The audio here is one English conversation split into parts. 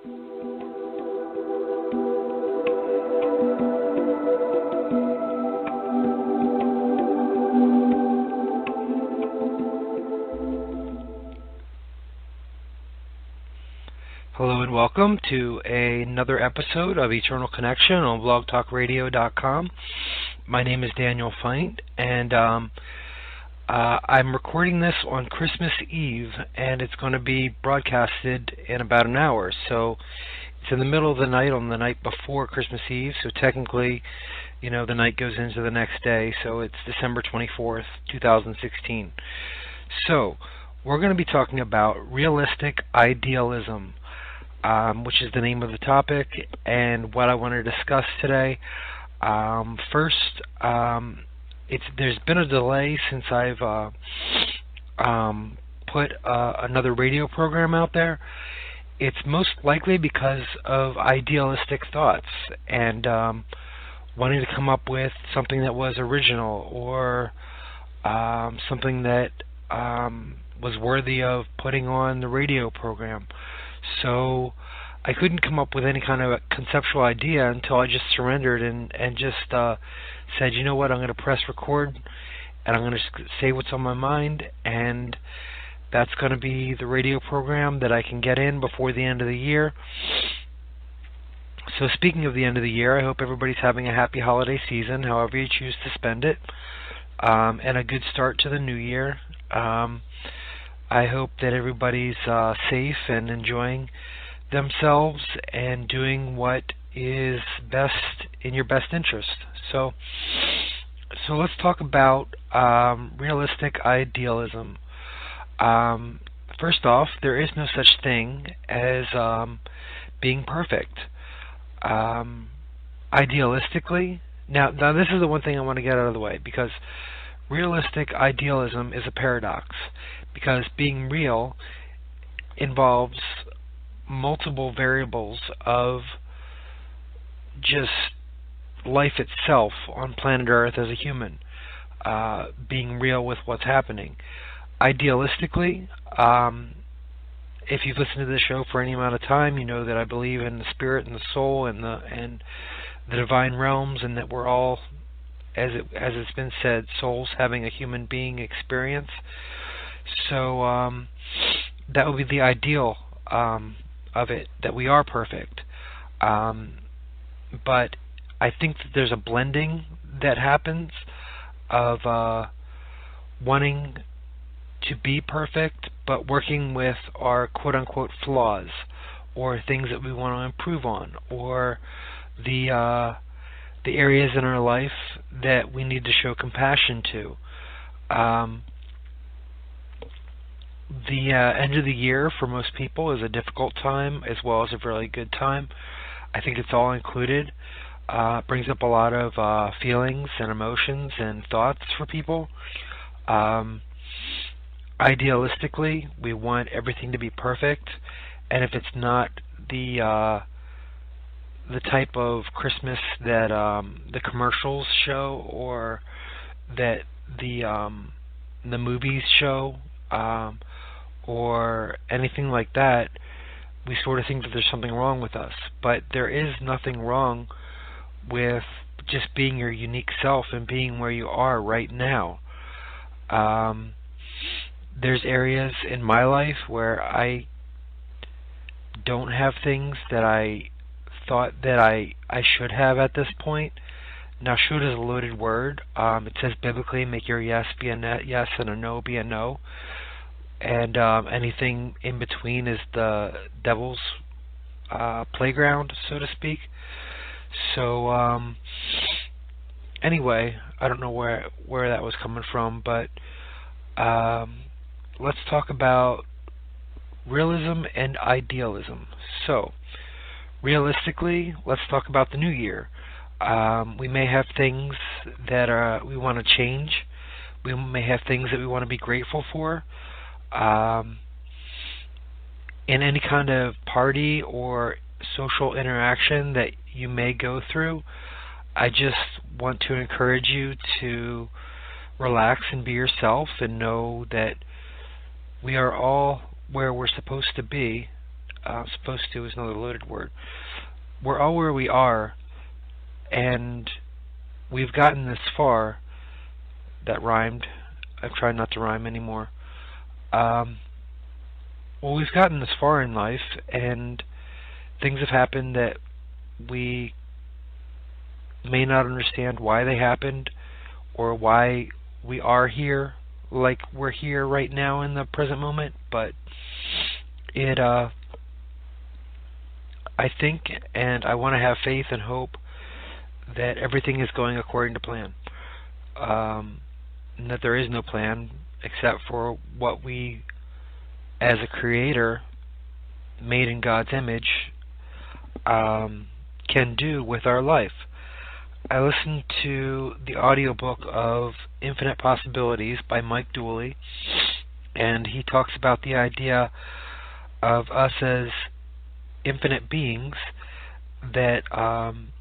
Hello and welcome to another episode of Eternal Connection on blogtalkradio.com. My name is Daniel Feint, and I'm recording this on Christmas Eve, and it's going to be broadcasted in about an hour. So it's in the middle of the night on the night before Christmas Eve, so technically, the night goes into the next day, so it's December 24th, 2016. So we're going to be talking about realistic idealism, which is the name of the topic, and what I want to discuss today. First, there's been a delay since I've put another radio program out there. It's most likely because of idealistic thoughts and wanting to come up with something that was original or something that was worthy of putting on the radio program. So I couldn't come up with any kind of a conceptual idea until I just surrendered and just said, you know what, I'm going to press record and I'm going to say what's on my mind, and that's going to be the radio program that I can get in before the end of the year. So speaking of the end of the year, I hope everybody's having a happy holiday season, however you choose to spend it, and a good start to the new year. I hope that everybody's safe and enjoying themselves and doing what is best in your best interest. So let's talk about realistic idealism. First off, there is no such thing as being perfect. Idealistically, now this is the one thing I want to get out of the way, because realistic idealism is a paradox, because being real involves multiple variables of just life itself on planet Earth as a human, being real with what's happening. Idealistically, if you've listened to this show for any amount of time, you know that I believe in the spirit and the soul and the divine realms, and that we're all, as it's been said, souls having a human being experience. So that would be the ideal of it, that we are perfect. But I think that there's a blending that happens of wanting to be perfect, but working with our quote-unquote flaws, or things that we want to improve on, or the areas in our life that we need to show compassion to. The end of the year for most people is a difficult time as well as a really good time. I think it's all included. It brings up a lot of feelings and emotions and thoughts for people. Idealistically, we want everything to be perfect, and if it's not the type of Christmas that the commercials show, or that the movies show, or anything like that, we sort of think that there's something wrong with us. But there is nothing wrong with just being your unique self and being where you are right now. There's areas in my life where I don't have things that I thought that I should have at this point. Now, should is a loaded word. It says biblically, make your yes be a yes and a no be a no. And anything in between is the devil's playground, so to speak. So anyway, I don't know where that was coming from, but let's talk about realism and idealism. So, realistically, let's talk about the new year. We may have things that we want to change. We may have things that we want to be grateful for. In any kind of party or social interaction that you may go through, I just want to encourage you to relax and be yourself and know that we are all where we're supposed to be. Supposed to is another loaded word. We're all where we are, and we've gotten this far. That rhymed. I've tried not to rhyme anymore. Well, we've gotten this far in life, and things have happened that we may not understand why they happened, or why we are here like we're here right now in the present moment, but it I think, and I want to have faith and hope that everything is going according to plan, and that there is no plan except for what we, as a creator made in God's image, can do with our life. I listened to the audiobook of Infinite Possibilities by Mike Dooley, and he talks about the idea of us as infinite beings that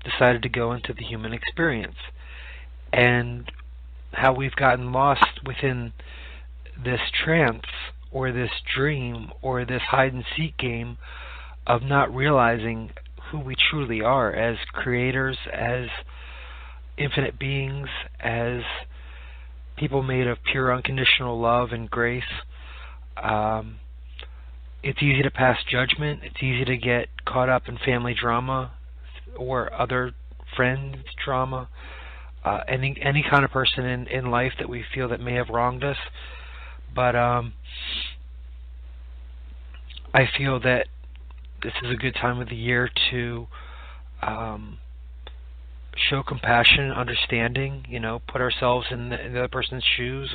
decided to go into the human experience, and how we've gotten lost within this trance or this dream or this hide-and-seek game of not realizing who we truly are as creators, as infinite beings, as people made of pure unconditional love and grace. It's easy to pass judgment. It's easy to get caught up in family drama or other friends drama, any kind of person in life that we feel that may have wronged us. But I feel that this is a good time of the year to show compassion and understanding, put ourselves in the other person's shoes,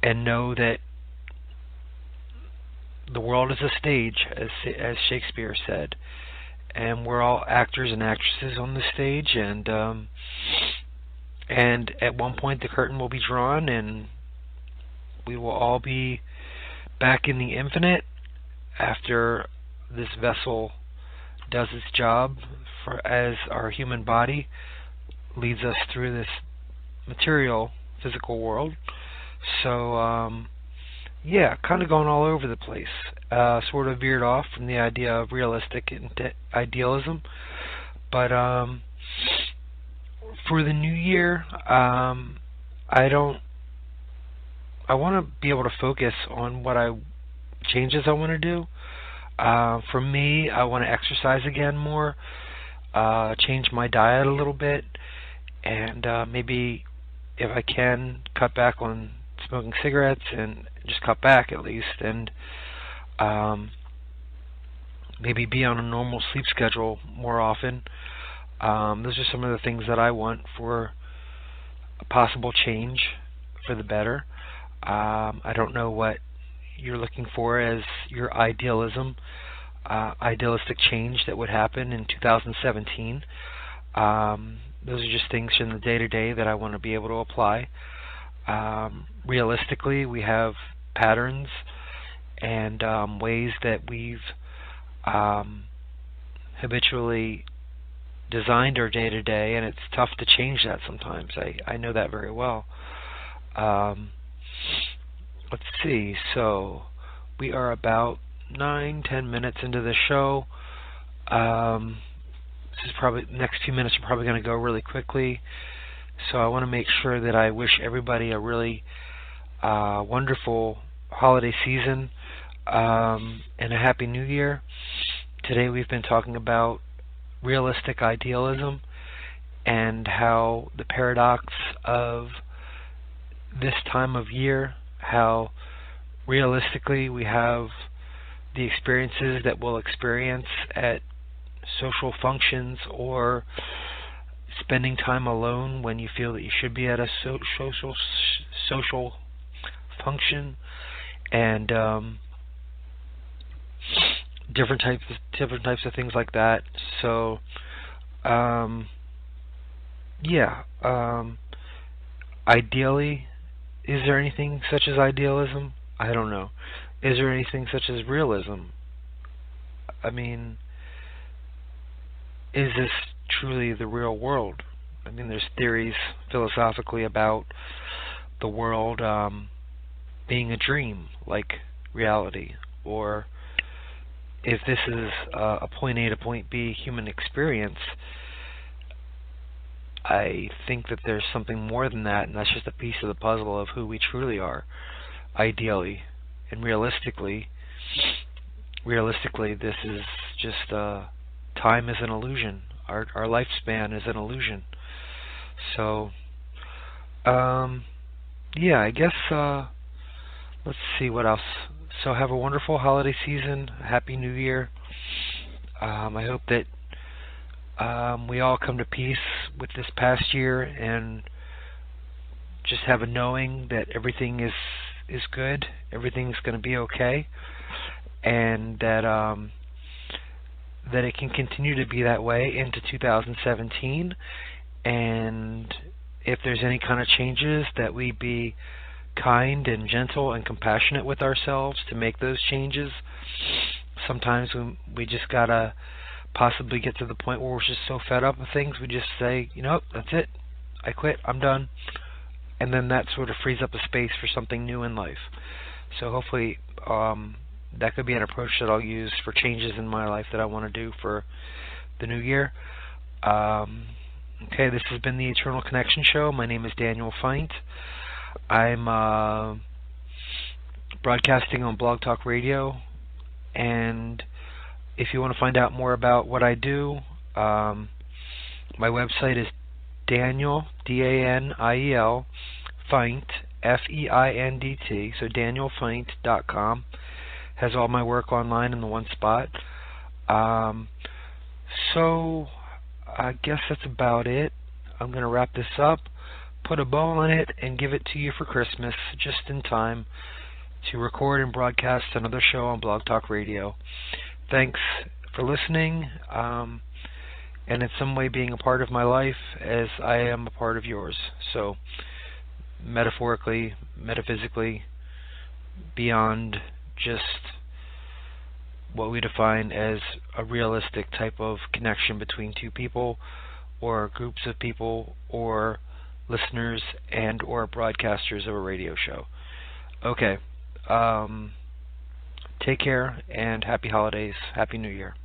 and know that the world is a stage, as Shakespeare said, and we're all actors and actresses on the stage, and at one point the curtain will be drawn, and we will all be back in the infinite after this vessel does its job as our human body leads us through this material physical world. So yeah, kind of going all over the place. Sort of veered off from the idea of realistic idealism, but for the new year, I want to be able to focus on what changes I want to do. For me, I want to exercise again more, change my diet a little bit, and maybe, if I can, cut back on smoking cigarettes, and just cut back at least, and maybe be on a normal sleep schedule more often. Those are some of the things that I want for a possible change for the better. I don't know what you're looking for as your idealistic change that would happen in 2017. Those are just things in the day-to-day that I want to be able to apply. Realistically, we have patterns and ways that we've habitually designed our day-to-day, and it's tough to change that sometimes. I know that very well. Let's see, so we are about 9-10 minutes into the show. This is probably, next few minutes are probably going to go really quickly, so I want to make sure that I wish everybody a really wonderful holiday season and a happy new year. Today we've been talking about realistic idealism and how the paradox of this time of year, how realistically we have the experiences that we'll experience at social functions or spending time alone when you feel that you should be at a social function, and different types of things like that. So ideally, is there anything such as idealism? I don't know. Is there anything such as realism? I mean, is this truly the real world? I mean, there's theories philosophically about the world being a dream, like reality, or if this is a point A to point B human experience, I think that there's something more than that, and that's just a piece of the puzzle of who we truly are, ideally. And realistically, this is just time is an illusion. Our lifespan is an illusion. So, yeah, I guess let's see what else. So have a wonderful holiday season. Happy New Year. I hope that we all come to peace with this past year and just have a knowing that everything is good, everything's going to be okay, and that it can continue to be that way into 2017. And if there's any kind of changes, that we be kind and gentle and compassionate with ourselves to make those changes. Sometimes we just gotta possibly get to the point where we're just so fed up with things, we just say, that's it. I quit. I'm done. And then that sort of frees up a space for something new in life. So hopefully that could be an approach that I'll use for changes in my life that I want to do for the new year. Okay, this has been the Eternal Connection Show. My name is Daniel Feint. I'm broadcasting on Blog Talk Radio, and if you want to find out more about what I do, my website is Daniel, D-A-N-I-E-L, Feint, F-E-I-N-D-T, so danielfeint.com. Has all my work online in the one spot. So I guess that's about it. I'm going to wrap this up, put a bow on it, and give it to you for Christmas, just in time to record and broadcast another show on Blog Talk Radio. Thanks for listening, and in some way being a part of my life as I am a part of yours. So, metaphorically, metaphysically, beyond just what we define as a realistic type of connection between two people or groups of people or listeners and or broadcasters of a radio show. Okay. Take care and happy holidays. Happy New Year.